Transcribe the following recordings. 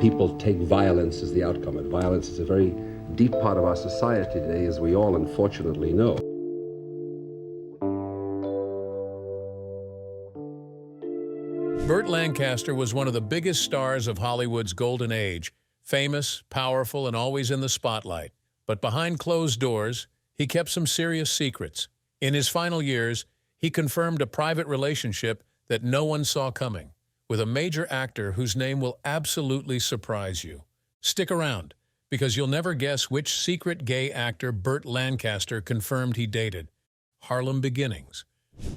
people take violence as the outcome, and violence is a very deep part of our society today, as we all unfortunately know. Burt Lancaster was one of the biggest stars of Hollywood's golden age, famous, powerful, and always in the spotlight. But behind closed doors, he kept some serious secrets. In his final years, he confirmed a private relationship that no one saw coming, with a major actor whose name will absolutely surprise you. Stick around, because you'll never guess which secret gay actor Burt Lancaster confirmed he dated. Harlem Beginnings.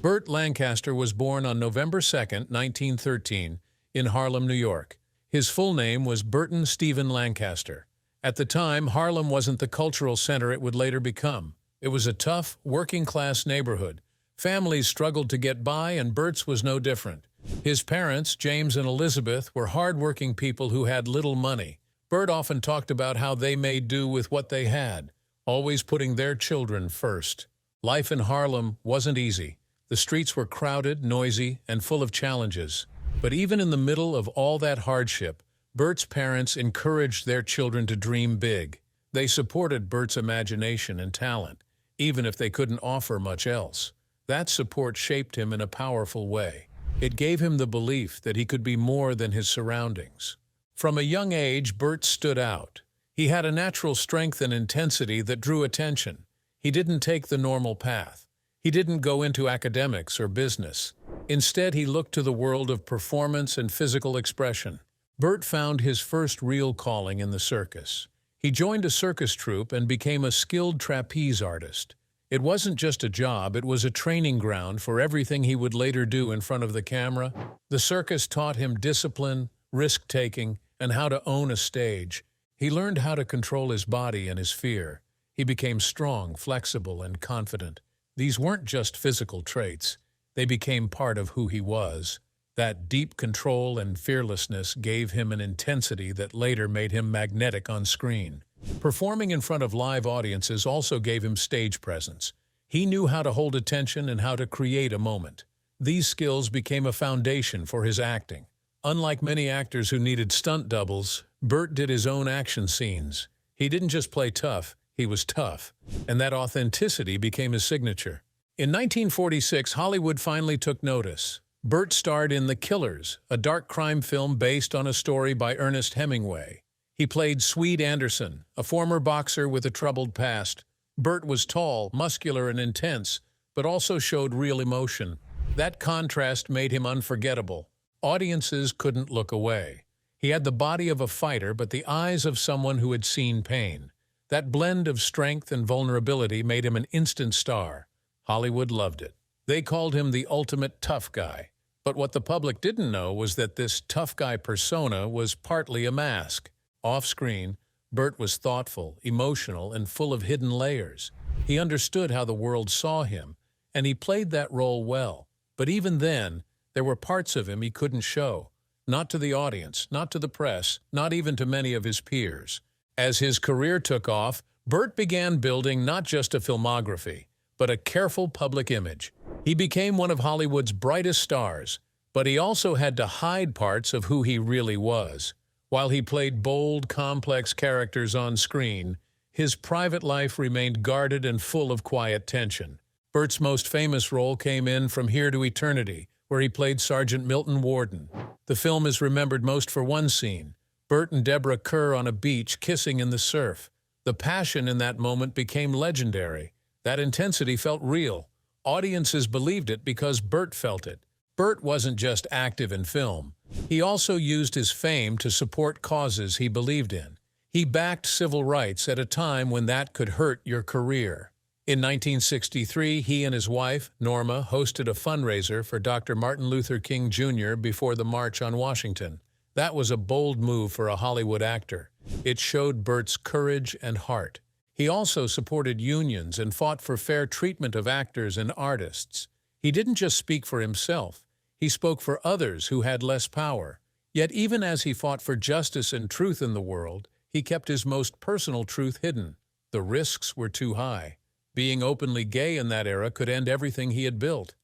Burt Lancaster was born on November 2, 1913, in Harlem, New York. His full name was Burton Stephen Lancaster. At the time, Harlem wasn't the cultural center it would later become. It was a tough, working-class neighborhood. Families struggled to get by, and Burt's was no different. His parents, James and Elizabeth, were hard-working people who had little money. Burt often talked about how they made do with what they had, always putting their children first. Life in Harlem wasn't easy. The streets were crowded, noisy, and full of challenges. But even in the middle of all that hardship, Burt's parents encouraged their children to dream big. They supported Burt's imagination and talent, even if they couldn't offer much else. That support shaped him in a powerful way. It gave him the belief that he could be more than his surroundings. From a young age, Burt stood out. He had a natural strength and intensity that drew attention. He didn't take the normal path. He didn't go into academics or business. Instead, he looked to the world of performance and physical expression. Burt found his first real calling in the circus. He joined a circus troupe and became a skilled trapeze artist. It wasn't just a job, it was a training ground for everything he would later do in front of the camera. The circus taught him discipline, risk-taking, and how to own a stage. He learned how to control his body and his fear. He became strong, flexible, and confident. These weren't just physical traits. They became part of who he was. That deep control and fearlessness gave him an intensity that later made him magnetic on screen. Performing in front of live audiences also gave him stage presence. He knew how to hold attention and how to create a moment. These skills became a foundation for his acting. Unlike many actors who needed stunt doubles, Burt did his own action scenes. He didn't just play tough, he was tough, and that authenticity became his signature. In 1946, Hollywood finally took notice. Burt starred in The Killers, a dark crime film based on a story by Ernest Hemingway. He played Swede Anderson, a former boxer with a troubled past. Burt was tall, muscular, and intense, but also showed real emotion. That contrast made him unforgettable. Audiences couldn't look away. He had the body of a fighter, but the eyes of someone who had seen pain. That blend of strength and vulnerability made him an instant star. Hollywood loved it. They called him the ultimate tough guy. But what the public didn't know was that this tough guy persona was partly a mask. Off-screen, Burt was thoughtful, emotional, and full of hidden layers. He understood how the world saw him, and he played that role well. But even then, there were parts of him he couldn't show. Not to the audience, not to the press, not even to many of his peers. As his career took off, Burt began building not just a filmography, but a careful public image. He became one of Hollywood's brightest stars, but he also had to hide parts of who he really was. While he played bold, complex characters on screen, his private life remained guarded and full of quiet tension. Burt's most famous role came in From Here to Eternity, where he played Sergeant Milton Warden. The film is remembered most for one scene, Burt and Deborah Kerr on a beach kissing in the surf. The passion in that moment became legendary. That intensity felt real. Audiences believed it because Burt felt it. Burt wasn't just active in film. He also used his fame to support causes he believed in. He backed civil rights at a time when that could hurt your career. In 1963, he and his wife, Norma, hosted a fundraiser for Dr. Martin Luther King Jr. before the March on Washington. That was a bold move for a Hollywood actor. It showed Burt's courage and heart. He also supported unions and fought for fair treatment of actors and artists. He didn't just speak for himself. He spoke for others who had less power. Yet even as he fought for justice and truth in the world, he kept his most personal truth hidden. The risks were too high. Being openly gay in that era could end everything he had built.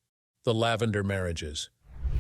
The lavender marriages.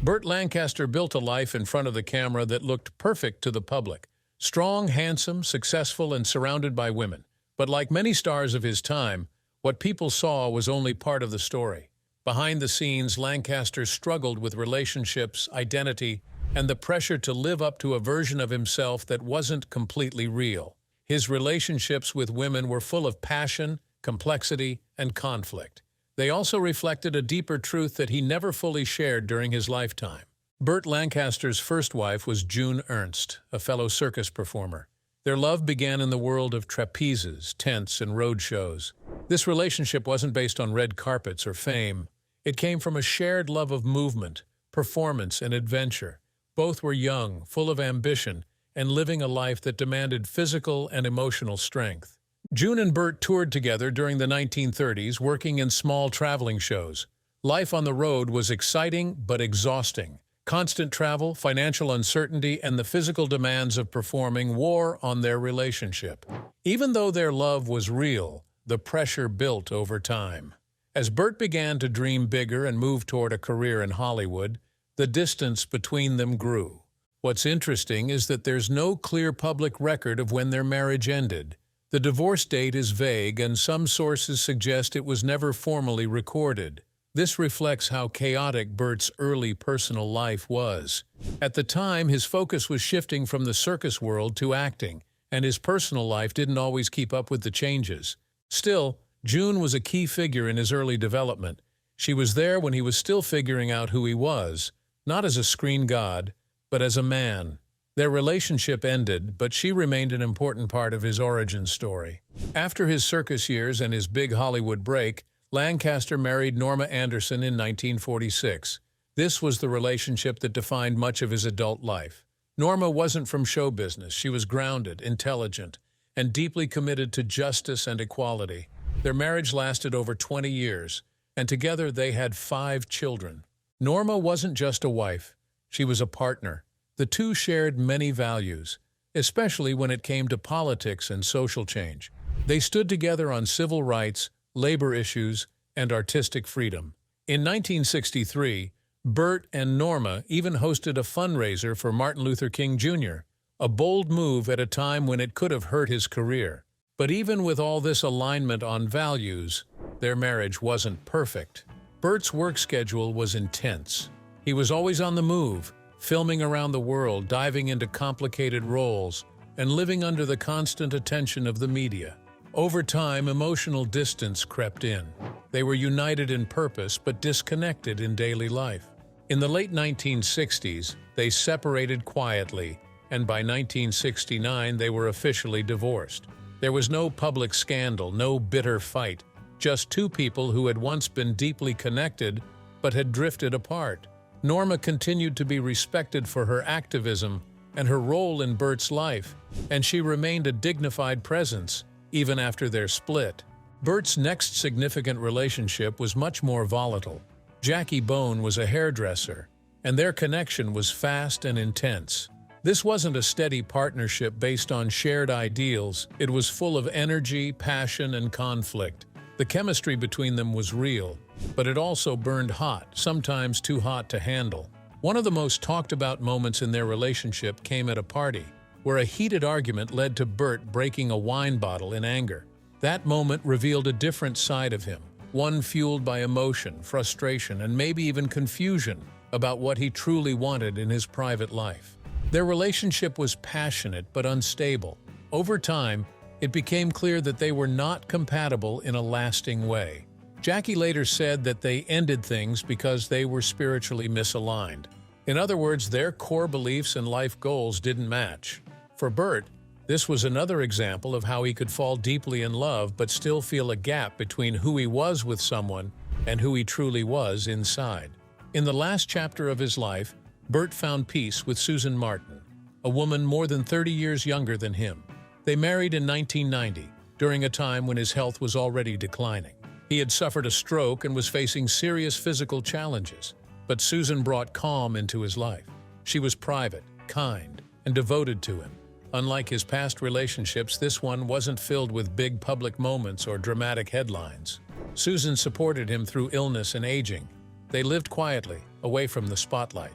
Burt Lancaster built a life in front of the camera that looked perfect to the public. Strong, handsome, successful, and surrounded by women. But like many stars of his time, what people saw was only part of the story. Behind the scenes, Lancaster struggled with relationships, identity, and the pressure to live up to a version of himself that wasn't completely real. His relationships with women were full of passion, complexity, and conflict. They also reflected a deeper truth that he never fully shared during his lifetime. Burt Lancaster's first wife was June Ernst, a fellow circus performer. Their love began in the world of trapezes, tents, and road shows. This relationship wasn't based on red carpets or fame. It came from a shared love of movement, performance, and adventure. Both were young, full of ambition, and living a life that demanded physical and emotional strength. June and Burt toured together during the 1930s, working in small traveling shows. Life on the road was exciting but exhausting. Constant travel, financial uncertainty, and the physical demands of performing wore on their relationship. Even though their love was real, the pressure built over time. As Burt began to dream bigger and move toward a career in Hollywood, the distance between them grew. What's interesting is that there's no clear public record of when their marriage ended. The divorce date is vague, and some sources suggest it was never formally recorded. This reflects how chaotic Burt's early personal life was. At the time, his focus was shifting from the circus world to acting, and his personal life didn't always keep up with the changes. Still, June was a key figure in his early development. She was there when he was still figuring out who he was, not as a screen god, but as a man. Their relationship ended, but she remained an important part of his origin story. After his circus years and his big Hollywood break, Lancaster married Norma Anderson in 1946. This was the relationship that defined much of his adult life. Norma wasn't from show business. She was grounded, intelligent, and deeply committed to justice and equality. Their marriage lasted over 20 years, and together they had 5 children. Norma wasn't just a wife. She was a partner. The two shared many values, especially when it came to politics and social change. They stood together on civil rights, labor issues, and artistic freedom. In 1963, Burt and Norma even hosted a fundraiser for Martin Luther King Jr., a bold move at a time when it could have hurt his career. But even with all this alignment on values, their marriage wasn't perfect. Burt's work schedule was intense. He was always on the move, filming around the world, diving into complicated roles, and living under the constant attention of the media. Over time, emotional distance crept in. They were united in purpose but disconnected in daily life. In the late 1960s, they separated quietly, and by 1969 they were officially divorced. There was no public scandal, no bitter fight, just two people who had once been deeply connected but had drifted apart. Norma continued to be respected for her activism and her role in Burt's life, and she remained a dignified presence even after their split. Burt's next significant relationship was much more volatile. Jackie Bone was a hairdresser, and their connection was fast and intense. This wasn't a steady partnership based on shared ideals. It was full of energy, passion, and conflict. The chemistry between them was real, but it also burned hot, sometimes too hot to handle. One of the most talked about moments in their relationship came at a party, where a heated argument led to Burt breaking a wine bottle in anger. That moment revealed a different side of him, one fueled by emotion, frustration, and maybe even confusion about what he truly wanted in his private life. Their relationship was passionate but unstable. Over time, it became clear that they were not compatible in a lasting way. Jackie later said that they ended things because they were spiritually misaligned. In other words, their core beliefs and life goals didn't match. For Burt, this was another example of how he could fall deeply in love but still feel a gap between who he was with someone and who he truly was inside. In the last chapter of his life, Burt found peace with Susan Martin, a woman more than 30 years younger than him. They married in 1990, during a time when his health was already declining. He had suffered a stroke and was facing serious physical challenges, but Susan brought calm into his life. She was private, kind, and devoted to him. Unlike his past relationships, this one wasn't filled with big public moments or dramatic headlines. Susan supported him through illness and aging. They lived quietly, away from the spotlight.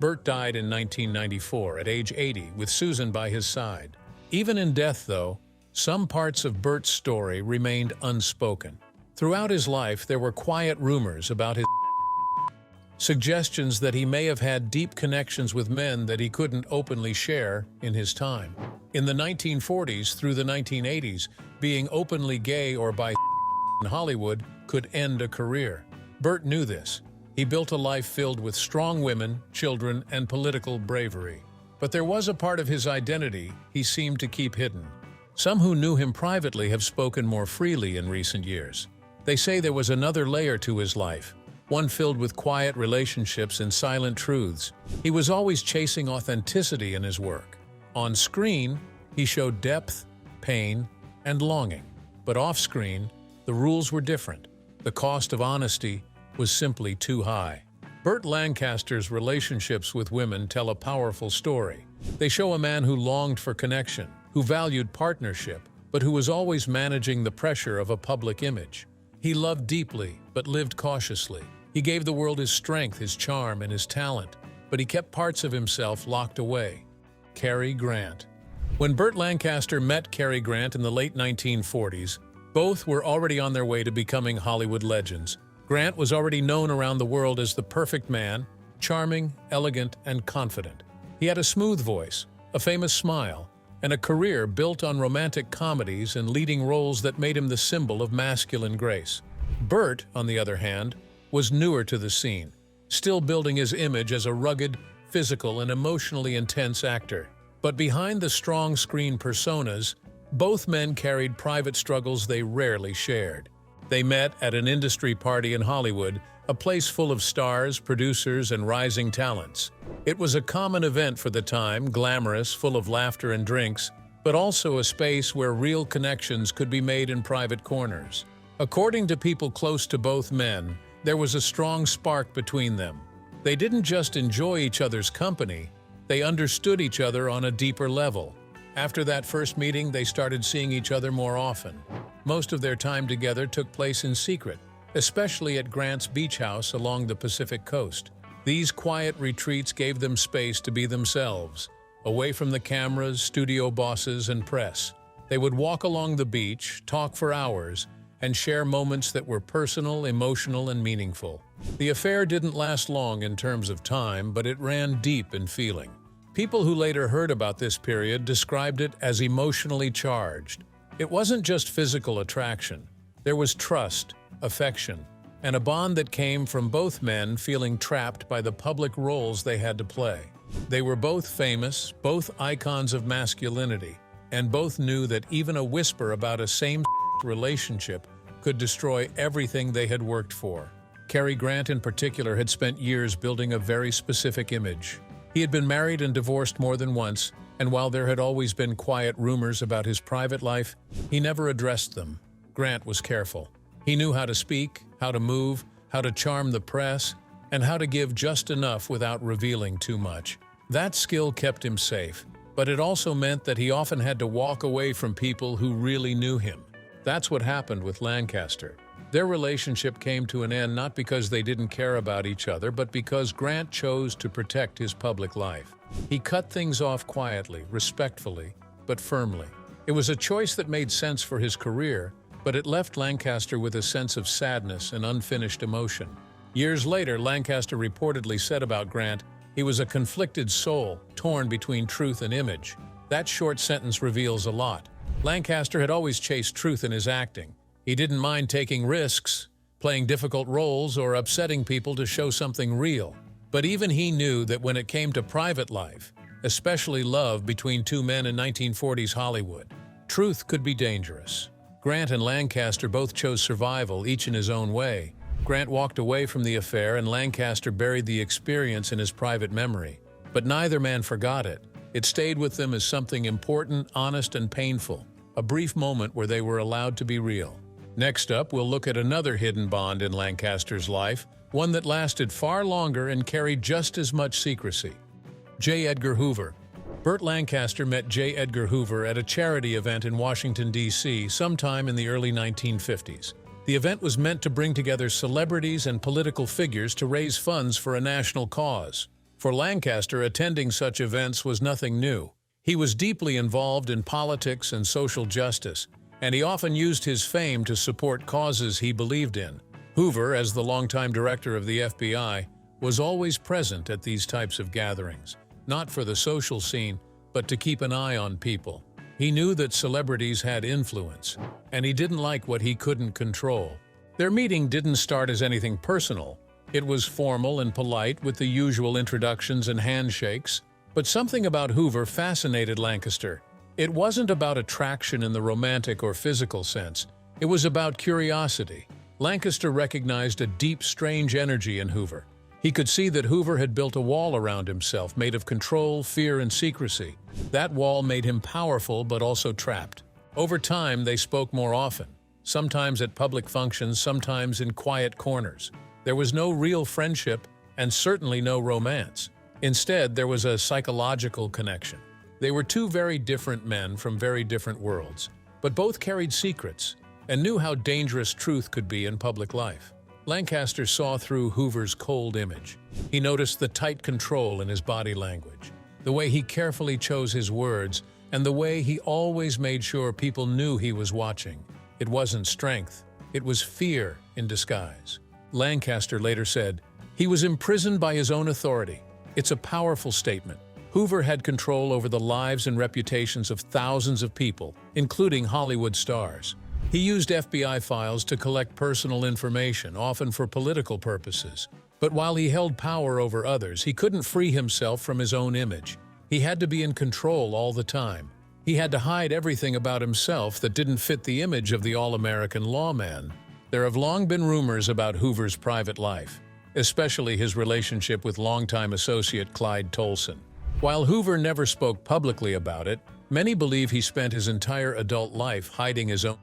Burt died in 1994 at age 80 with Susan by his side. Even in death, though, some parts of Burt's story remained unspoken. Throughout his life, there were quiet rumors about his suggestions that he may have had deep connections with men that he couldn't openly share in his time. In the 1940s through the 1980s, being openly gay or bi in Hollywood could end a career. Burt knew this. He built a life filled with strong women, children, and political bravery. But there was a part of his identity he seemed to keep hidden. Some who knew him privately have spoken more freely in recent years. They say there was another layer to his life, one filled with quiet relationships and silent truths. He was always chasing authenticity in his work. On screen, he showed depth, pain, and longing. But off-screen, the rules were different. The cost of honesty was simply too high. Burt Lancaster's relationships with women tell a powerful story. They show a man who longed for connection, who valued partnership, but who was always managing the pressure of a public image. He loved deeply, but lived cautiously. He gave the world his strength, his charm, and his talent, but he kept parts of himself locked away. Carrie Grant. When Burt Lancaster met Carrie Grant in the late 1940s, both were already on their way to becoming Hollywood legends. Grant was already known around the world as the perfect man, charming, elegant, and confident. He had a smooth voice, a famous smile, and a career built on romantic comedies and leading roles that made him the symbol of masculine grace. Burt, on the other hand, was newer to the scene, still building his image as a rugged, physical, and emotionally intense actor. But behind the strong screen personas, both men carried private struggles they rarely shared. They met at an industry party in Hollywood, a place full of stars, producers, and rising talents. It was a common event for the time, glamorous, full of laughter and drinks, but also a space where real connections could be made in private corners. According to people close to both men, there was a strong spark between them. They didn't just enjoy each other's company, they understood each other on a deeper level. After that first meeting, they started seeing each other more often. Most of their time together took place in secret, especially at Grant's beach house along the Pacific coast. These quiet retreats gave them space to be themselves, away from the cameras, studio bosses, and press. They would walk along the beach, talk for hours, and share moments that were personal, emotional, and meaningful. The affair didn't last long in terms of time, but it ran deep in feeling. People who later heard about this period described it as emotionally charged. It wasn't just physical attraction. There was trust, affection, and a bond that came from both men feeling trapped by the public roles they had to play. They were both famous, both icons of masculinity, and both knew that even a whisper about a same relationship could destroy everything they had worked for. Cary Grant in particular had spent years building a very specific image. He had been married and divorced more than once, and while there had always been quiet rumors about his private life, he never addressed them. Grant was careful. He knew how to speak, how to move, how to charm the press, and how to give just enough without revealing too much. That skill kept him safe, but it also meant that he often had to walk away from people who really knew him. That's what happened with Lancaster. Their relationship came to an end not because they didn't care about each other, but because Grant chose to protect his public life. He cut things off quietly, respectfully, but firmly. It was a choice that made sense for his career, but it left Lancaster with a sense of sadness and unfinished emotion. Years later, Lancaster reportedly said about Grant, "He was a conflicted soul, torn between truth and image." That short sentence reveals a lot. Lancaster had always chased truth in his acting. He didn't mind taking risks, playing difficult roles, or upsetting people to show something real. But even he knew that when it came to private life, especially love between two men in 1940s Hollywood, truth could be dangerous. Grant and Lancaster both chose survival, each in his own way. Grant walked away from the affair, and Lancaster buried the experience in his private memory. But neither man forgot it. It stayed with them as something important, honest, and painful. A brief moment where they were allowed to be real. Next up, we'll look at another hidden bond in Lancaster's life, one that lasted far longer and carried just as much secrecy. J. Edgar Hoover. Burt Lancaster met J. Edgar Hoover at a charity event in Washington, D.C. sometime in the early 1950s. The event was meant to bring together celebrities and political figures to raise funds for a national cause. For Lancaster, attending such events was nothing new. He was deeply involved in politics and social justice, and he often used his fame to support causes he believed in. Hoover, as the longtime director of the FBI, was always present at these types of gatherings, not for the social scene, but to keep an eye on people. He knew that celebrities had influence, and he didn't like what he couldn't control. Their meeting didn't start as anything personal. It was formal and polite with the usual introductions and handshakes, but something about Hoover fascinated Lancaster. It wasn't about attraction in the romantic or physical sense. It was about curiosity. Lancaster recognized a deep, strange energy in Hoover. He could see that Hoover had built a wall around himself made of control, fear, and secrecy. That wall made him powerful but also trapped. Over time, they spoke more often, sometimes at public functions, sometimes in quiet corners. There was no real friendship and certainly no romance. Instead, there was a psychological connection. They were two very different men from very different worlds, but both carried secrets and knew how dangerous truth could be in public life. Lancaster saw through Hoover's cold image. He noticed the tight control in his body language, the way he carefully chose his words, and the way he always made sure people knew he was watching. It wasn't strength, it was fear in disguise. Lancaster later said, "He was imprisoned by his own authority." It's a powerful statement. Hoover had control over the lives and reputations of thousands of people, including Hollywood stars. He used FBI files to collect personal information, often for political purposes. But while he held power over others, he couldn't free himself from his own image. He had to be in control all the time. He had to hide everything about himself that didn't fit the image of the all-American lawman. There have long been rumors about Hoover's private life, especially his relationship with longtime associate Clyde Tolson. While Hoover never spoke publicly about it, many believe he spent his entire adult life hiding his own,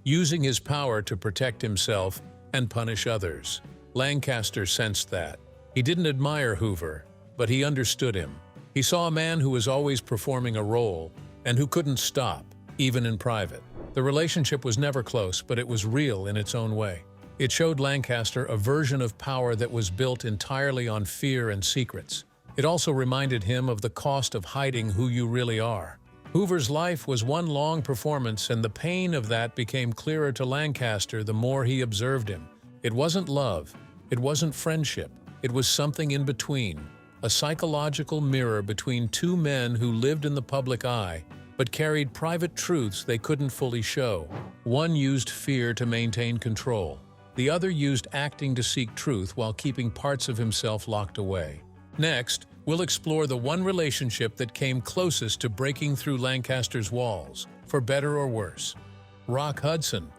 using his power to protect himself and punish others. Lancaster sensed that. He didn't admire Hoover, but he understood him. He saw a man who was always performing a role and who couldn't stop, even in private. The relationship was never close, but it was real in its own way. It showed Lancaster a version of power that was built entirely on fear and secrets. It also reminded him of the cost of hiding who you really are. Hoover's life was one long performance, and the pain of that became clearer to Lancaster the more he observed him. It wasn't love. It wasn't friendship. It was something in between, a psychological mirror between two men who lived in the public eye but carried private truths they couldn't fully show. One used fear to maintain control. The other used acting to seek truth while keeping parts of himself locked away. Next, we'll explore the one relationship that came closest to breaking through Lancaster's walls, for better or worse. Rock Hudson.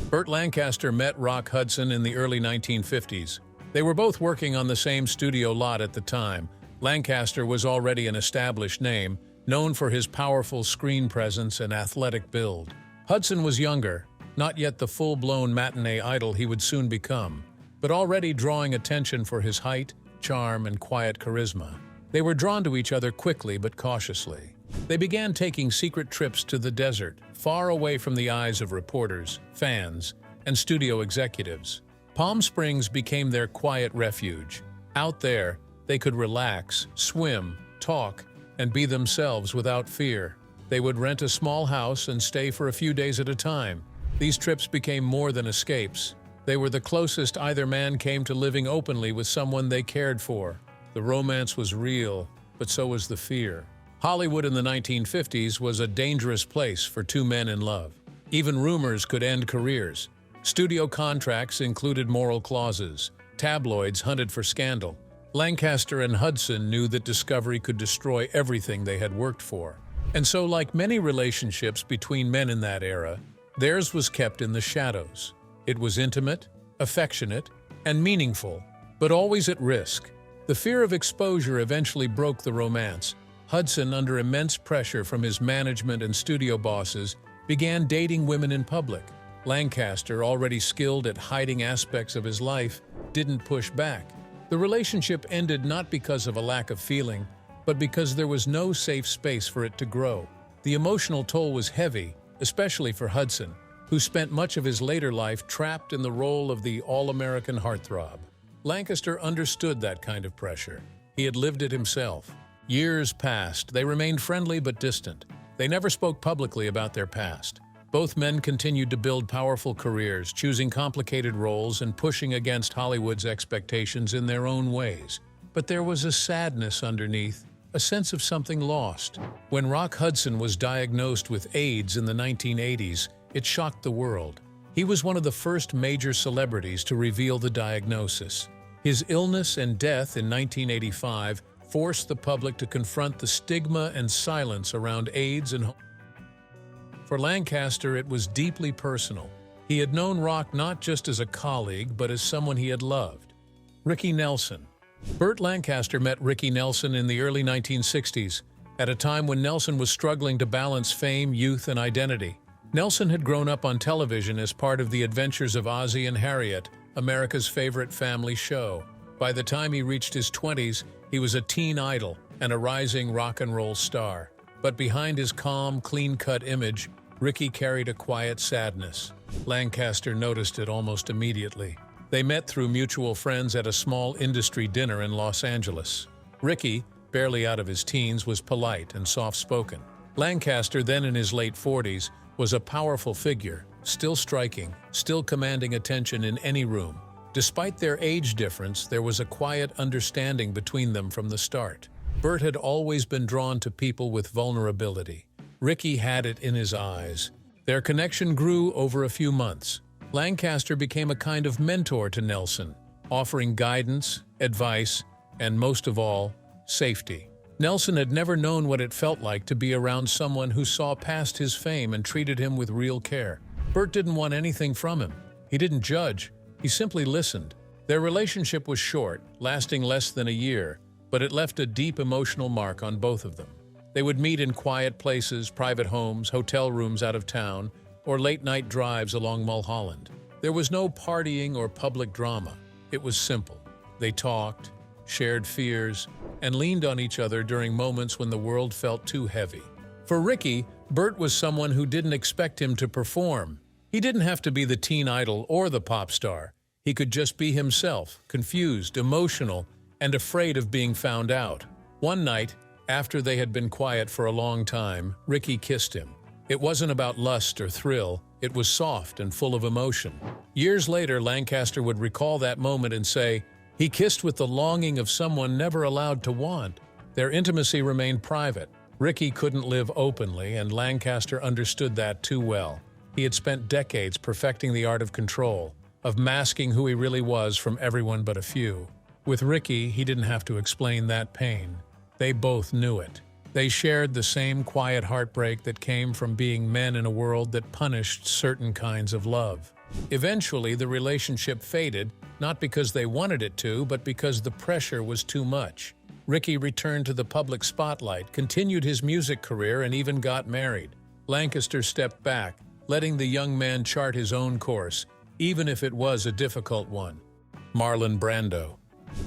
Burt Lancaster met Rock Hudson in the early 1950s. They were both working on the same studio lot at the time. Lancaster was already an established name, known for his powerful screen presence and athletic build. Hudson was younger, not yet the full-blown matinee idol he would soon become, but already drawing attention for his height, charm, and quiet charisma. They were drawn to each other quickly but cautiously. They began taking secret trips to the desert, far away from the eyes of reporters, fans, and studio executives. Palm Springs became their quiet refuge. Out there, they could relax, swim, talk, and be themselves without fear. They would rent a small house and stay for a few days at a time. These trips became more than escapes. They were the closest either man came to living openly with someone they cared for. The romance was real, but so was the fear. Hollywood in the 1950s was a dangerous place for two men in love. Even rumors could end careers. Studio contracts included moral clauses. Tabloids hunted for scandal. Lancaster and Hudson knew that discovery could destroy everything they had worked for. And so, like many relationships between men in that era, theirs was kept in the shadows. It was intimate, affectionate, and meaningful, but always at risk. The fear of exposure eventually broke the romance. Hudson, under immense pressure from his management and studio bosses, began dating women in public. Lancaster, already skilled at hiding aspects of his life, didn't push back. The relationship ended not because of a lack of feeling, but because there was no safe space for it to grow. The emotional toll was heavy, especially for Hudson, who spent much of his later life trapped in the role of the all-American heartthrob. Lancaster understood that kind of pressure. He had lived it himself. Years passed. They remained friendly but distant. They never spoke publicly about their past. Both men continued to build powerful careers, choosing complicated roles and pushing against Hollywood's expectations in their own ways. But there was a sadness underneath, a sense of something lost. When Rock Hudson was diagnosed with AIDS in the 1980s, it shocked the world. He was one of the first major celebrities to reveal the diagnosis. His illness and death in 1985 forced the public to confront the stigma and silence around AIDS and For Lancaster, it was deeply personal. He had known Rock not just as a colleague, but as someone he had loved. Ricky Nelson. Burt Lancaster met Ricky Nelson in the early 1960s, at a time when Nelson was struggling to balance fame, youth, and identity. Nelson had grown up on television as part of The Adventures of Ozzie and Harriet, America's favorite family show. By the time he reached his 20s, he was a teen idol and a rising rock and roll star. But behind his calm, clean-cut image, Ricky carried a quiet sadness. Lancaster noticed it almost immediately. They met through mutual friends at a small industry dinner in Los Angeles. Ricky, barely out of his teens, was polite and soft-spoken. Lancaster, then in his late 40s, was a powerful figure, still striking, still commanding attention in any room. Despite their age difference, there was a quiet understanding between them from the start. Burt had always been drawn to people with vulnerability. Ricky had it in his eyes. Their connection grew over a few months. Lancaster became a kind of mentor to Nelson, offering guidance, advice, and most of all, safety. Nelson had never known what it felt like to be around someone who saw past his fame and treated him with real care. Burt didn't want anything from him. He didn't judge. He simply listened. Their relationship was short, lasting less than a year, but it left a deep emotional mark on both of them. They would meet in quiet places, private homes, hotel rooms out of town, or late-night drives along Mulholland. There was no partying or public drama. It was simple. They talked, shared fears, and leaned on each other during moments when the world felt too heavy. For Ricky, Burt was someone who didn't expect him to perform. He didn't have to be the teen idol or the pop star. He could just be himself, confused, emotional, and afraid of being found out. One night, after they had been quiet for a long time, Ricky kissed him. It wasn't about lust or thrill. It was soft and full of emotion. Years later, Lancaster would recall that moment and say, "He kissed with the longing of someone never allowed to want." Their intimacy remained private. Ricky couldn't live openly, and Lancaster understood that too well. He had spent decades perfecting the art of control, of masking who he really was from everyone but a few. With Ricky, he didn't have to explain that pain. They both knew it. They shared the same quiet heartbreak that came from being men in a world that punished certain kinds of love. Eventually, the relationship faded, not because they wanted it to, but because the pressure was too much. Ricky returned to the public spotlight, continued his music career, and even got married. Lancaster stepped back, letting the young man chart his own course, even if it was a difficult one. Marlon Brando.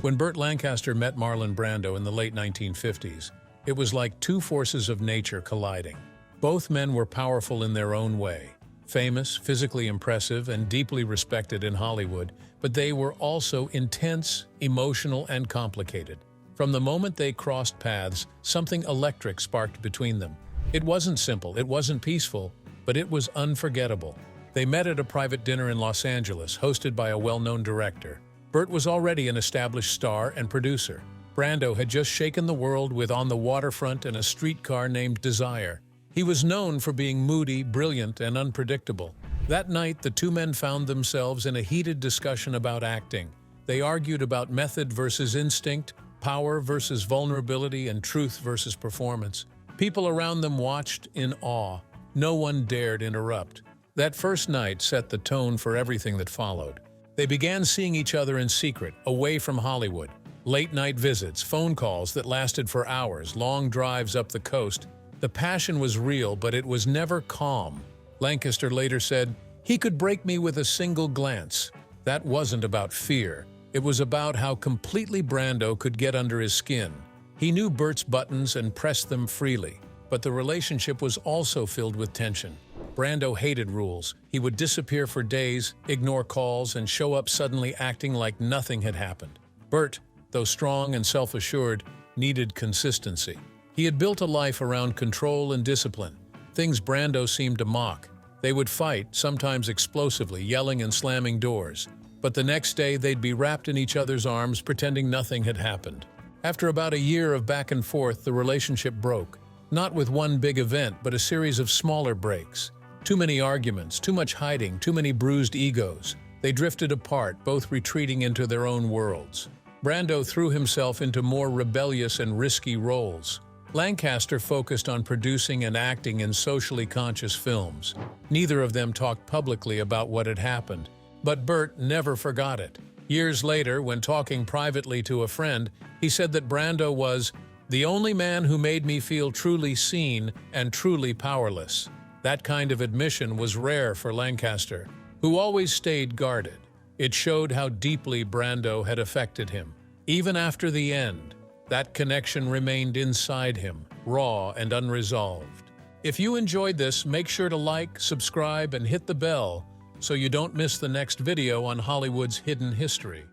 When Burt Lancaster met Marlon Brando in the late 1950s, it was like two forces of nature colliding. Both men were powerful in their own way, famous, physically impressive, and deeply respected in Hollywood, but they were also intense, emotional, and complicated. From the moment they crossed paths, something electric sparked between them. It wasn't simple, it wasn't peaceful, but it was unforgettable. They met at a private dinner in Los Angeles, hosted by a well-known director. Burt was already an established star and producer. Brando had just shaken the world with On the Waterfront and A Streetcar Named Desire. He was known for being moody, brilliant, and unpredictable. That night, the two men found themselves in a heated discussion about acting. They argued about method versus instinct, power versus vulnerability, and truth versus performance. People around them watched in awe. No one dared interrupt. That first night set the tone for everything that followed. They began seeing each other in secret, away from Hollywood. Late-night visits, phone calls that lasted for hours, long drives up the coast. The passion was real, but it was never calm. Lancaster later said, "He could break me with a single glance." That wasn't about fear. It was about how completely Brando could get under his skin. He knew Burt's buttons and pressed them freely, but the relationship was also filled with tension. Brando hated rules. He would disappear for days, ignore calls, and show up suddenly acting like nothing had happened. Burt, though strong and self-assured, needed consistency. He had built a life around control and discipline, things Brando seemed to mock. They would fight, sometimes explosively, yelling and slamming doors. But the next day, they'd be wrapped in each other's arms, pretending nothing had happened. After about a year of back and forth, the relationship broke. Not with one big event, but a series of smaller breaks. Too many arguments, too much hiding, too many bruised egos. They drifted apart, both retreating into their own worlds. Brando threw himself into more rebellious and risky roles. Lancaster focused on producing and acting in socially conscious films. Neither of them talked publicly about what had happened, but Burt never forgot it. Years later, when talking privately to a friend, he said that Brando was the only man who made me feel truly seen and truly powerless. That kind of admission was rare for Lancaster, who always stayed guarded. It showed how deeply Brando had affected him. Even after the end, that connection remained inside him, raw and unresolved. If you enjoyed this, make sure to like, subscribe, and hit the bell so you don't miss the next video on Hollywood's hidden history.